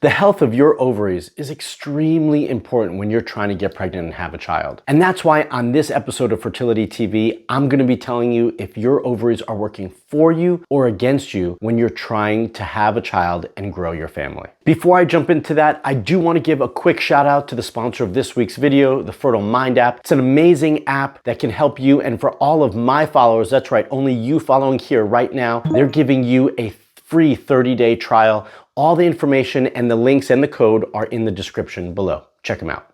The health of your ovaries is extremely important when you're trying to get pregnant and have a child. And that's why on this episode of Fertility TV, I'm going to be telling you if your ovaries are working for you or against you when you're trying to have a child and grow your family. Before I jump into that, I do want to give a quick shout out to the sponsor of this week's video, the Fertile Mind app. It's an amazing app that can help you, and for all of my followers, that's right, only you following here right now, they're giving you a free 30-day trial. All the information and the links and the code are in the description below. Check them out.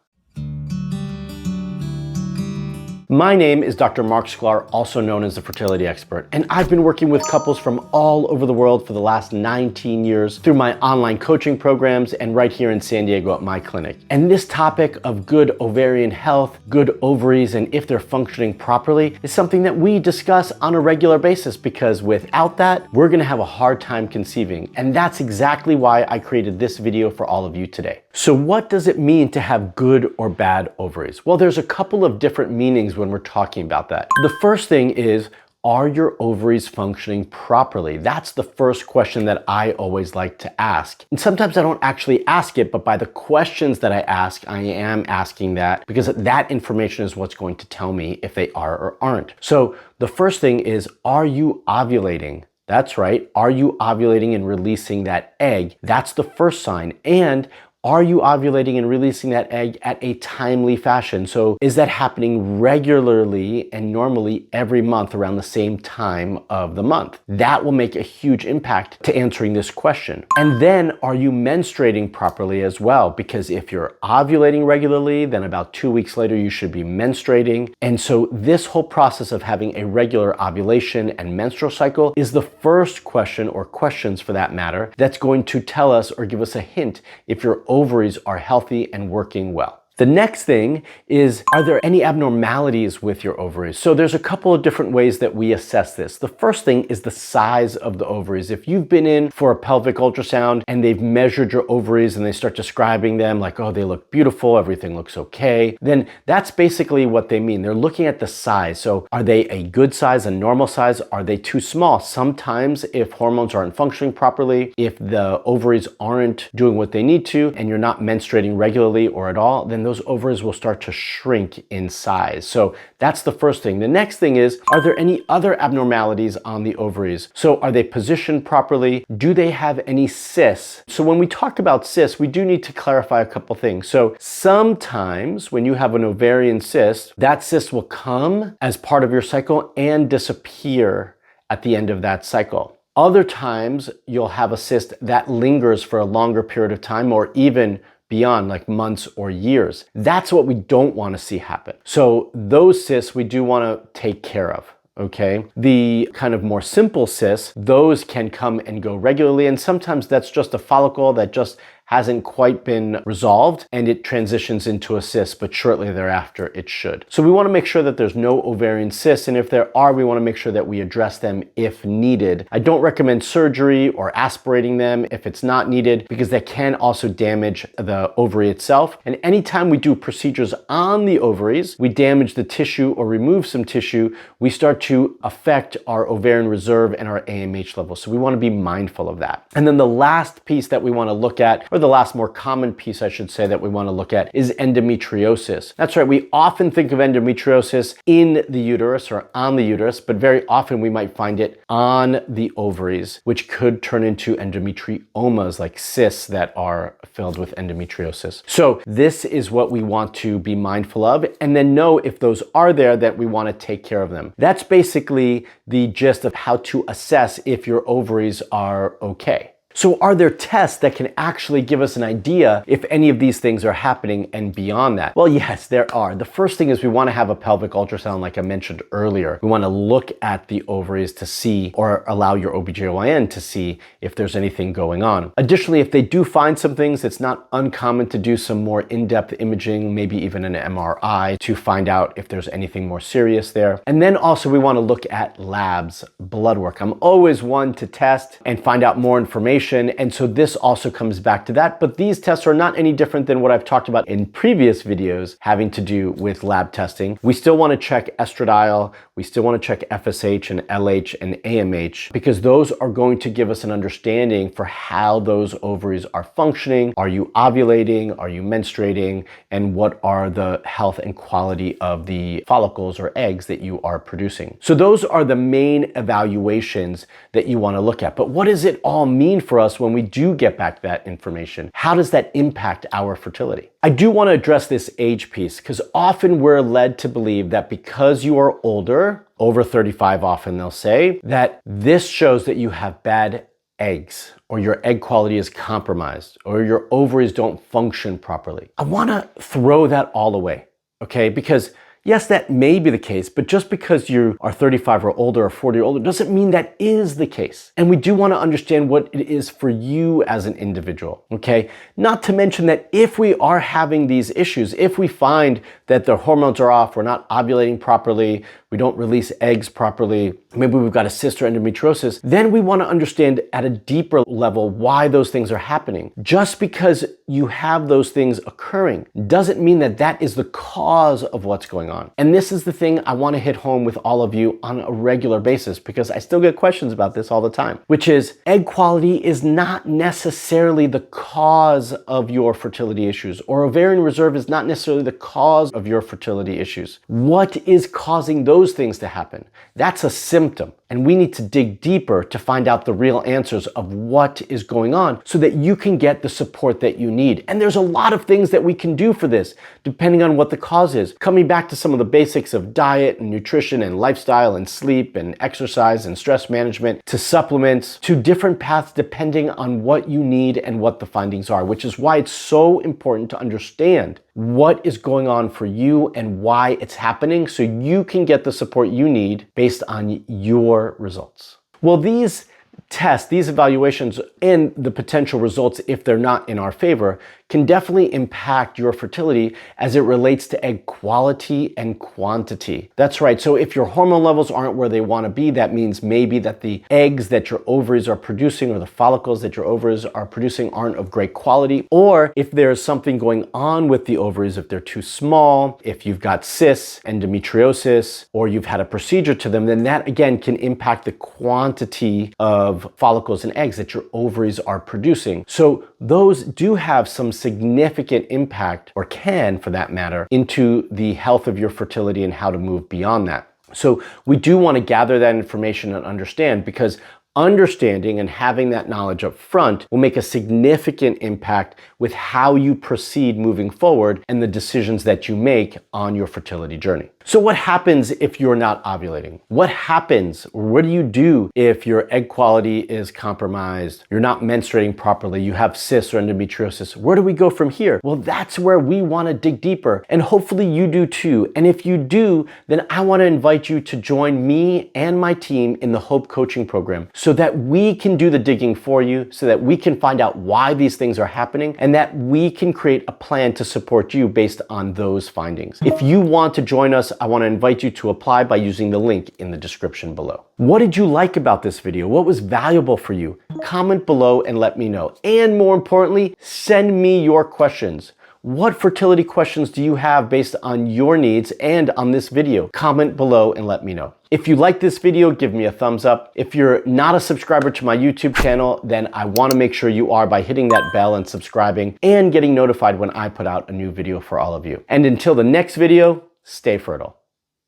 My name is Dr. Marc Sklar, also known as the fertility expert, and I've been working with couples from all over the world for the last 19 years through my online coaching programs and right here in San Diego at my clinic. And this topic of good ovarian health, good ovaries, and if they're functioning properly is something that we discuss on a regular basis, because without that, we're gonna have a hard time conceiving. And that's exactly why I created this video for all of you today. So what does it mean to have good or bad ovaries? Well, there's a couple of different meanings when we're talking about that. The first thing is, are your ovaries functioning properly? That's the first question that I always like to ask. And sometimes I don't actually ask it, but by the questions that I ask, I am asking that because that information is what's going to tell me if they are or aren't. So the first thing is, are you ovulating? That's right. Are you ovulating and releasing that egg? That's the first sign. And are you ovulating and releasing that egg at a timely fashion? So is that happening regularly and normally every month around the same time of the month? That will make a huge impact to answering this question. And then, are you menstruating properly as well? Because if you're ovulating regularly, then about 2 weeks later, you should be menstruating. And so this whole process of having a regular ovulation and menstrual cycle is the first question, or questions for that matter, that's going to tell us or give us a hint if your ovaries are healthy and working well. The next thing is, are there any abnormalities with your ovaries? So there's a couple of different ways that we assess this. The first thing is the size of the ovaries. If you've been in for a pelvic ultrasound and they've measured your ovaries and they start describing them like, oh, they look beautiful, everything looks okay, then that's basically what they mean. They're looking at the size. So are they a good size, a normal size? Are they too small? Sometimes if hormones aren't functioning properly, if the ovaries aren't doing what they need to, and you're not menstruating regularly or at all, then those ovaries will start to shrink in size. So that's the first thing. The next thing is, are there any other abnormalities on the ovaries? So are they positioned properly? Do they have any cysts? So when we talk about cysts, we do need to clarify a couple things. So sometimes when you have an ovarian cyst, that cyst will come as part of your cycle and disappear at the end of that cycle. Other times you'll have a cyst that lingers for a longer period of time, or even beyond, like months or years. That's what we don't want to see happen. So those cysts we do want to take care of. Okay. The kind of more simple cysts, those can come and go regularly. And sometimes that's just a follicle that just hasn't quite been resolved and it transitions into a cyst, but shortly thereafter it should. So we want to make sure that there's no ovarian cysts, and if there are, we want to make sure that we address them if needed. I don't recommend surgery or aspirating them if it's not needed, because that can also damage the ovary itself. And anytime we do procedures on the ovaries, we damage the tissue or remove some tissue, we start to affect our ovarian reserve and our AMH levels. So we want to be mindful of that. And then the last piece that we want to look at, or the last more common piece I should say that we want to look at, is endometriosis. That's right, we often think of endometriosis in the uterus or on the uterus, but very often we might find it on the ovaries, which could turn into endometriomas, like cysts that are filled with endometriosis. So this is what we want to be mindful of, and then know if those are there, that we want to take care of them. That's basically the gist of how to assess if your ovaries are okay. So are there tests that can actually give us an idea if any of these things are happening and beyond that? Well, yes, there are. The first thing is we want to have a pelvic ultrasound, like I mentioned earlier. We want to look at the ovaries to see, or allow your OBGYN to see if there's anything going on. Additionally, if they do find some things, it's not uncommon to do some more in-depth imaging, maybe even an MRI, to find out if there's anything more serious there. And then also we want to look at labs, blood work. I'm always one to test and find out more information evaluation, and so this also comes back to that. But these tests are not any different than what I've talked about in previous videos having to do with lab testing. We still want to check estradiol, we still want to check FSH and LH and AMH, because those are going to give us an understanding for how those ovaries are functioning. Are you ovulating? Are you menstruating? And what are the health and quality of the follicles or eggs that you are producing? So those are the main evaluations that you want to look at. But what does it all mean for us when we do get back that information? How does that impact our fertility? I do want to address this age piece because often we're led to believe that because you are older, over 35 often they'll say, that this shows that you have bad eggs, or your egg quality is compromised, or your ovaries don't function properly. I want to throw that all away, okay? Because yes, that may be the case, but just because you are 35 or older or 40 or older doesn't mean that is the case. And we do want to understand what it is for you as an individual, okay? Not to mention that if we are having these issues, if we find that the hormones are off, we're not ovulating properly, we don't release eggs properly, maybe we've got a cyst or endometriosis, then we want to understand at a deeper level why those things are happening. Just because you have those things occurring doesn't mean that that is the cause of what's going on. And this is the thing I want to hit home with all of you on a regular basis, because I still get questions about this all the time, which is egg quality is not necessarily the cause of your fertility issues, or ovarian reserve is not necessarily the cause of your fertility issues. What is causing those things to happen? That's a symptom. And we need to dig deeper to find out the real answers of what is going on so that you can get the support that you need. And there's a lot of things that we can do for this, depending on what the cause is. Coming back to some of the basics of diet and nutrition and lifestyle and sleep and exercise and stress management, to supplements, to different paths depending on what you need and what the findings are, which is why it's so important to understand what is going on for you and why it's happening so you can get the support you need based on your results. Well, these tests, these evaluations, and the potential results, if they're not in our favor, can definitely impact your fertility as it relates to egg quality and quantity. That's right. So if your hormone levels aren't where they want to be, that means maybe that the eggs that your ovaries are producing or the follicles that your ovaries are producing aren't of great quality. Or if there's something going on with the ovaries, if they're too small, if you've got cysts, endometriosis, or you've had a procedure to them, then that again can impact the quantity of follicles and eggs that your ovaries are producing. So those do have some significant impact, or can for that matter, into the health of your fertility and how to move beyond that. So we do want to gather that information and understand, because understanding and having that knowledge up front will make a significant impact with how you proceed moving forward and the decisions that you make on your fertility journey. So what happens if you're not ovulating? What happens? What do you do if your egg quality is compromised? You're not menstruating properly, you have cysts or endometriosis. Where do we go from here? Well, that's where we want to dig deeper, and hopefully you do too. And if you do, then I want to invite you to join me and my team in the Hope Coaching Program so that we can do the digging for you, so that we can find out why these things are happening, and that we can create a plan to support you based on those findings. If you want to join us, I want to invite you to apply by using the link in the description below. What did you like about this video? What was valuable for you? Comment below and let me know. And more importantly, send me your questions. What fertility questions do you have based on your needs and on this video? Comment below and let me know. If you like this video, give me a thumbs up. If you're not a subscriber to my YouTube channel, then I want to make sure you are by hitting that bell and subscribing and getting notified when I put out a new video for all of you. And until the next video, stay fertile.